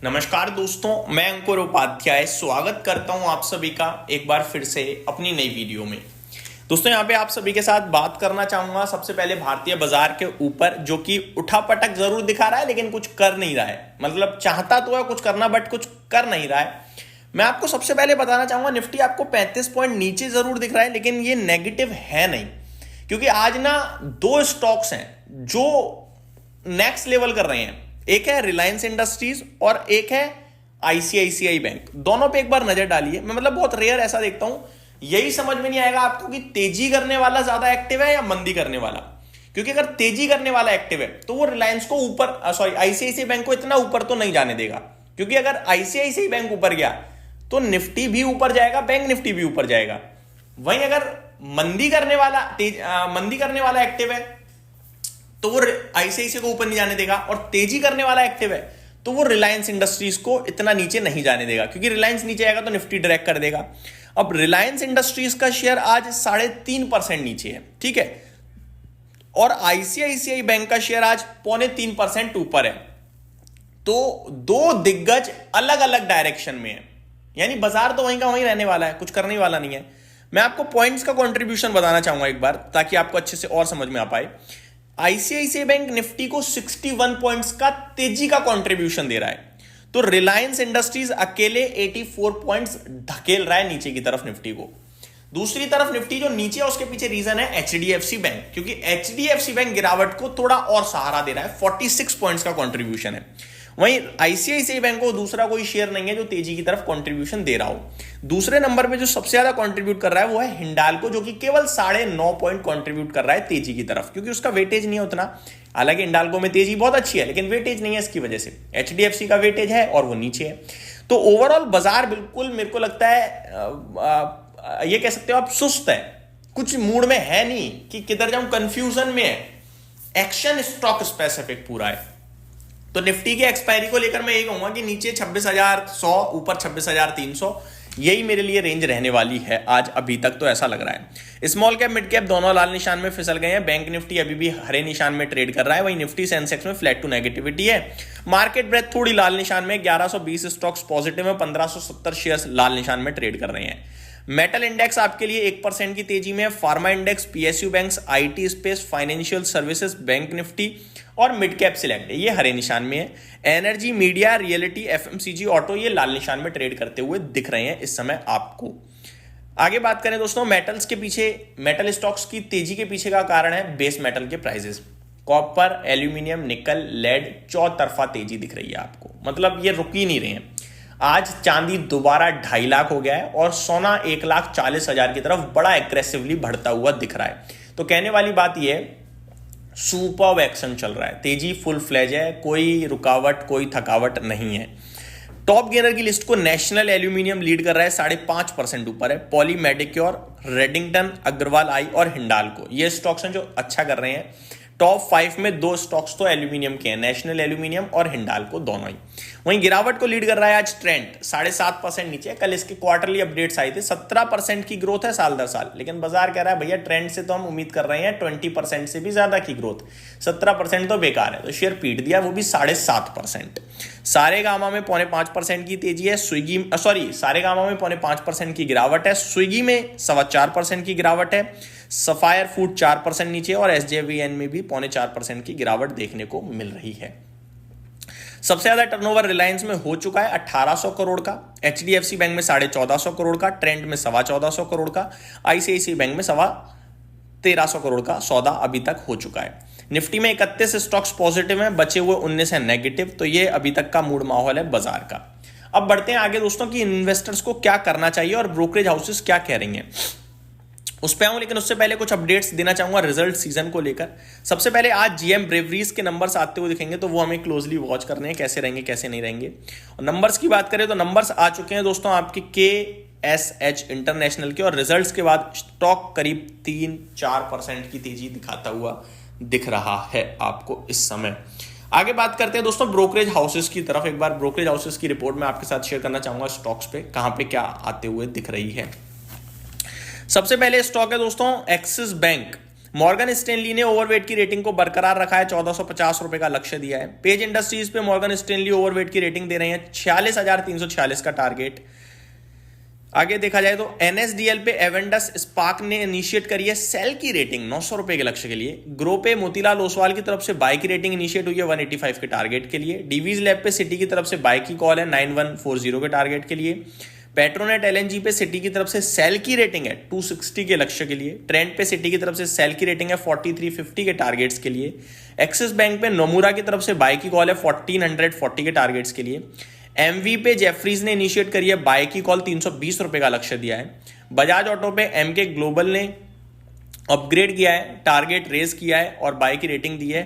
नमस्कार दोस्तों, मैं अंकुर उपाध्याय स्वागत करता हूं आप सभी का एक बार फिर से अपनी नई वीडियो में। दोस्तों यहां पे आप सभी के साथ बात करना चाहूंगा सबसे पहले भारतीय बाजार के ऊपर, जो कि उठापटक जरूर दिखा रहा है लेकिन कुछ कर नहीं रहा है। मतलब चाहता तो है कुछ करना बट कुछ कर नहीं रहा है। मैं आपको सबसे पहले बताना चाहूंगा, निफ्टी आपको 35 पॉइंट नीचे जरूर दिख रहा है लेकिन ये नेगेटिव है नहीं, क्योंकि आज ना दो स्टॉक्स हैं जो नेक्स्ट लेवल कर रहे हैं। एक है रिलायंस इंडस्ट्रीज और एक है आईसीआईसीआई बैंक। दोनों पे एक बार नजर डालिए। मैं मतलब बहुत रेयर ऐसा देखता हूं, यही समझ में नहीं आएगा आपको कि तेजी करने वाला ज्यादा एक्टिव है या मंदी करने वाला। क्योंकि अगर तेजी करने वाला एक्टिव है तो वो रिलायंस को ऊपर आईसीआईसीआई बैंक को इतना ऊपर तो नहीं जाने देगा, क्योंकि अगर आईसीआईसीआई बैंक ऊपर गया तो निफ्टी भी ऊपर जाएगा, बैंक निफ्टी भी ऊपर जाएगा। वहीं अगर मंदी करने वाला एक्टिव है तो वो आईसीआईसीआई को ऊपर नहीं जाने देगा, और तेजी करने वाला एक्टिव है तो वो रिलायंस इंडस्ट्रीज को इतना नीचे नहीं जाने देगा, क्योंकि रिलायंस नीचे आएगा तो निफ्टी डायरेक्ट कर देगा। अब रिलायंस इंडस्ट्रीज का शेयर आज 3.5% नीचे है, ठीक है, और आईसीआईसीआई बैंक का शेयर आज 3.25% ऊपर है। तो दो दिग्गज अलग अलग डायरेक्शन में है, यानी बाजार तो वहीं का वहीं रहने वाला है, कुछ करने वाला नहीं है। मैं आपको पॉइंट्स का कंट्रीब्यूशन बताना चाहूंगा एक बार, ताकि आपको अच्छे से और समझ में आ पाए। आईसीआईसीआई बैंक निफ्टी को 61 पॉइंट्स का तेजी का कंट्रीब्यूशन दे रहा है, तो रिलायंस इंडस्ट्रीज अकेले 84 पॉइंट्स धकेल रहा है नीचे की तरफ निफ्टी को। दूसरी तरफ निफ्टी जो नीचे है उसके पीछे रीजन है एचडीएफसी बैंक, क्योंकि एचडीएफसी बैंक गिरावट को थोड़ा और सहारा दे रहा है, 46 पॉइंट्स का कंट्रीब्यूशन है। वहीं आईसीआईसीआई बैंक को दूसरा कोई शेयर नहीं है जो तेजी की तरफ कंट्रीब्यूशन दे रहा हो। दूसरे नंबर पे जो सबसे ज्यादा कंट्रीब्यूट कर रहा है वो है हिंडाल्को, जो कि केवल 9.5 पॉइंट कंट्रीब्यूट कर रहा है तेजी की तरफ, क्योंकि उसका वेटेज नहीं है उतना। हालांकि हिंडाल्को में तेजी बहुत अच्छी है लेकिन वेटेज नहीं है, इसकी वजह से एचडीएफसी का वेटेज है और वो नीचे है। तो ओवरऑल बाजार बिल्कुल मेरे को लगता है ये कह सकते हो आप सुस्त है, कुछ मूड में है नहीं कि किधर जाऊं, कंफ्यूजन में है। एक्शन स्टॉक स्पेसिफिक पूरा है। तो निफ्टी की एक्सपायरी को लेकर मैं यही कहूंगा कि नीचे 26,100, ऊपर 26,300, यही मेरे लिए रेंज रहने वाली है आज। अभी तक तो ऐसा लग रहा है। स्मॉल कैप मिड कैप दोनों लाल निशान में फिसल गए हैं। बैंक निफ्टी अभी भी हरे निशान में ट्रेड कर रहा है, वहीं निफ्टी सेंसेक्स में फ्लैट टू नेगेटिविटी है। मार्केट ब्रेथ थोड़ी लाल निशान में, 1120 स्टॉक्स पॉजिटिव है, 1570 शेयर्स लाल निशान में ट्रेड कर रहे हैं। मेटल इंडेक्स आपके लिए 1% की तेजी में है। Pharma index, PSU banks, IT space, financial services, bank Nifty और मिड कैप सिलेक्ट ये हरे निशान में है। Energy, media, reality, FMCG, auto ये लाल निशान में ट्रेड करते हुए दिख रहे हैं इस समय आपको। आगे बात करें दोस्तों, मेटल्स के पीछे, मेटल स्टॉक्स की तेजी के पीछे का कारण है बेस मेटल के प्राइसेस। कॉपर, एल्यूमिनियम, निकल, लेड चौतरफा तेजी दिख रही है आपको, मतलब ये रुक ही नहीं रहे हैं। आज चांदी दोबारा 2.5 लाख हो गया है और सोना 1,40,000 की तरफ बड़ा एग्रेसिवली बढ़ता हुआ दिख रहा है। तो कहने वाली बात यह है, सुपर एक्शन चल रहा है, तेजी फुल फ्लैज है, कोई रुकावट कोई थकावट नहीं है। टॉप गेनर की लिस्ट को नेशनल एल्यूमिनियम लीड कर रहा है, 5.5% ऊपर है। पॉली मेडिक्योर, रेडिंगटन, अग्रवाल आई और हिंडाल्को ये स्टॉक्स हैं जो अच्छा कर रहे हैं। टॉप 5 में 2 स्टॉक्स तो एल्यूमिनियम के हैं, नेशनल एल्यूमिनियम और हिंडाल्को दोनों ही। वहीं गिरावट को लीड कर रहा है आज ट्रेंड, 7.5% नीचे। कल इसके क्वार्टरली अपडेट्स आई थे, 17% की ग्रोथ है साल दर साल, लेकिन बाजार कह रहा है भैया ट्रेंड से तो हम उम्मीद कर रहे हैं 20% से भी ज्यादा की ग्रोथ, 17% तो बेकार है। तो शेयर पीट दिया, वो भी 7.5%। सारेगामा में 5.25% की तेजी है। स्विगी सारेगामा में 5.5% की गिरावट है। स्विगी में 4.25% की गिरावट है। सफायर फूड 4% नीचे और एसजेवीएन में भी 4.25% की गिरावट देखने को मिल रही है। सबसे ज्यादा टर्नओवर रिलायंस में हो चुका है 1800 करोड़ का, एचडीएफसी बैंक में 1450 करोड़ का, ट्रेंड में 1425 करोड़ का, आईसीआईसीआई बैंक में 1350 करोड़ का सौदा अभी तक हो चुका है। निफ्टी में 31 स्टॉक्स पॉजिटिव हैं, बचे हुए 19 है नेगेटिव। तो ये अभी तक का मूड माहौल है बाजार का। अब बढ़ते हैं आगे दोस्तों कि इन्वेस्टर्स को क्या करना चाहिए और ब्रोकरेज हाउसेस क्या कह रही हैं उस पे आऊं, लेकिन उससे पहले कुछ अपडेट्स देना चाहूंगा रिजल्ट सीजन को लेकर। सबसे पहले आज जीएम ब्रेवरीज के नंबर्स आते हुए दिखेंगे, तो वो हमें क्लोजली वॉच करने हैं, कैसे रहेंगे कैसे नहीं रहेंगे। और नंबर्स की बात करें तो नंबर्स आ चुके हैं दोस्तों आपके KSH इंटरनेशनल के, और रिजल्ट्स के बाद स्टॉक करीब 3-4% की तेजी दिखाता हुआ दिख रहा है आपको इस समय। आगे बात करते हैं दोस्तों ब्रोकरेज हाउसेस की तरफ। एक बार ब्रोकरेज हाउसेस की रिपोर्ट मैं आपके साथ शेयर करना चाहूंगा, स्टॉक्स पे कहां पे क्या आते हुए दिख रही है। सबसे पहले स्टॉक है दोस्तों एक्सिस बैंक। मॉर्गन स्टैनली ने ओवरवेट की रेटिंग को बरकरार रखा है, 1450 रुपए का लक्ष्य दिया है। पेज इंडस्ट्रीज पे मॉर्गन स्टैनली ओवरवेट की रेटिंग दे रहे हैं, 46,346 का टारगेट। आगे देखा जाए तो एनएसडीएल पे एवेंडस स्पार्क ने इनिशिएट करी है सेल की रेटिंग 900 रुपए के लक्ष्य के लिए। ग्रो पे मोतीलाल ओसवाल की तरफ से बाय की रेटिंग इनिशिएट हुई है 185 के टारगेट के लिए। डीवीज लैब पे सिटी की तरफ से बाय की कॉल है 9140 के टारगेट के लिए। पेट्रोनेट एलएनजी पे सिटी की तरफ से सेल की रेटिंग है 260 के लक्ष्य के लिए। ट्रेंड पे सिटी की तरफ से सेल की रेटिंग है 4350 के टारगेट्स के लिए। एक्सिस बैंक पे नोमुरा की तरफ से बाय की कॉल है 1440 के टारगेट्स के लिए। एमवी पे जेफरीज ने इनिशिएट करी है बाय की कॉल, 320 रुपए का लक्ष्य दिया है। बजाज ऑटो पे एमके ग्लोबल ने अपग्रेड किया है, टारगेट रेज किया है और बाय की रेटिंग दी है।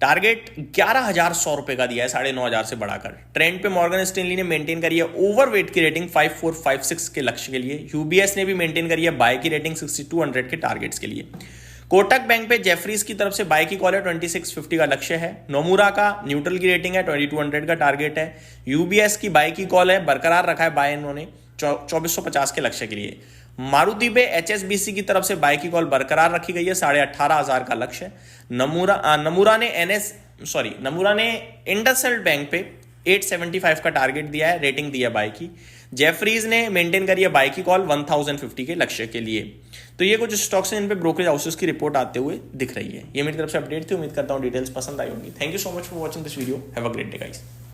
टारगेट 11,100 रुपए का दिया है, 9,500 से बढ़ाकर। ट्रेंड पे मॉर्गन स्टैनली ने मेंटेन करी है ओवरवेट की रेटिंग 5456 के लक्ष्य के लिए। यूबीएस ने भी मेंटेन करी है बाय की रेटिंग 6200 के टारगेट्स के लिए। कोटक बैंक पे जेफरीज की तरफ से बाय की कॉल है 2650 का लक्ष्य है। नोमुरा का न्यूट्रल की रेटिंग है 2200 का टारगेट है। यूबीएस की बाय की कॉल है, बरकरार रखा है बाय इन्होंने 2450 के लक्ष्य के लिए। मारुति पे एचएसबीसी की तरफ से बाय की कॉल बरकरार रखी गई है, 18,500 का लक्ष्य। नमूरा ने इंडसइंड बैंक पे 875 का टारगेट दिया है, रेटिंग दी है बाय की। जेफरीज ने मेंटेन करी है बाय की कॉल 1050 के लक्ष्य के लिए। तो ये कुछ स्टॉक्स हैं इन पे ब्रोकरेज हाउसेस की रिपोर्ट आते हुए दिख रही है। ये मेरी तरफ से अपडेट थी, उम्मीद करता हूँ डिटेल्स पसंद आई होंगी। Thank you so much for watching this video. Have a great day guys.